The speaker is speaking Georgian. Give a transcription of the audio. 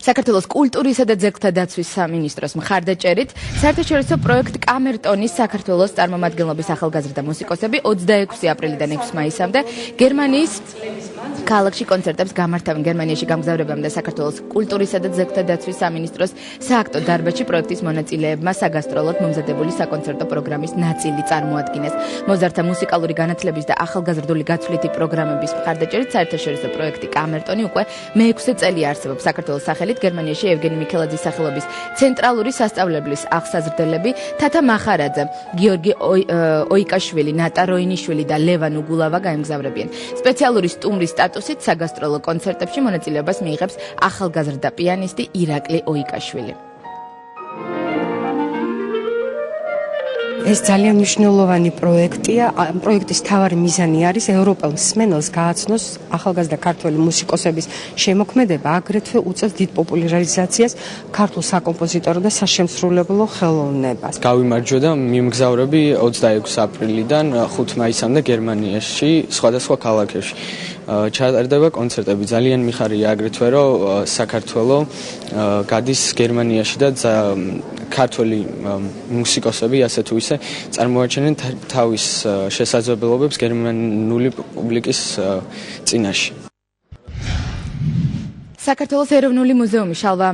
საქართველოს კულტურისა და ძეგლთა დაცვის სამინისტროს მხარდაჭერით საერთაშორისო პროექტ კამერტონის საქართველოს წარმომადგენლობის ახალგაზრდა მუსიკოსები 26 აპრილიდან 6 მაისამდე გერმანიის ქალაქში კონცერტებს გამართავენ. გერმანიაში გამგზავრებამდე საქართველოს კულტურისა და ძეგლთა დაცვის სამინისტროს სააქტო დარბაზში პროექტის მონაწილეებმა საგასტროლოდ მომზადებული საკონცერტო პროგრამის ნაწილი წარმოადგინეს. მოზარდთა მუსიკალური განათლების და ახალგაზრდული გაცვლითი პროგრამების მხარდაჭერით საერთაშორისო პროექტი კამერტონი უკვე მე-6 წელია არსებობს. საქართველოს სახელით გერმანიაში ევგენი მიქელაძის სახელობის ცენტრალური სასწავლებლის აღსაზრდელები თათა მახარაძე, გიორგი ოიკაშვილი, ნატა როინიშვილი და ლევან უგულავა გაემგზავრებიან. სპეციალური სტუმრის სტატუსით საგასტროლო კონცერტებში მონაწილეობას მიიღებს ახალგაზრდა პიანისტი ირაკლი ოიკაშვილი. ეს ძალიან მნიშვნელოვანი პროექტია. პროექტის მთავარი მიზანი არის ევროპელ მსმენელს გააცნოს ახალგაზრდა ქართველი მუსიკოსების შემოქმედება, აგრეთვე უწევს დიდ პოპულარიზაციას ქართულ საკომპოზიტორო და სასშემსრულებლო ხელოვნებას. გავიმარჯვე და მიმგზავრები 26 აპრილიდან 5 მაისამდე გერმანიაში, სხვადასხვა ქალაქებში. ჩატარდება კონცერტები. ძალიან მიხარია აგრეთვე, რომ საქართველო გადის გერმანიაში და ქართველი მუსიკოსები ასე თუ ისე წარმოაჩენენ თავის შესაძლებლობებს გერმანული პუბლიკის წინაშე. საქართველოს ეროვნული მუზეუმი შალვა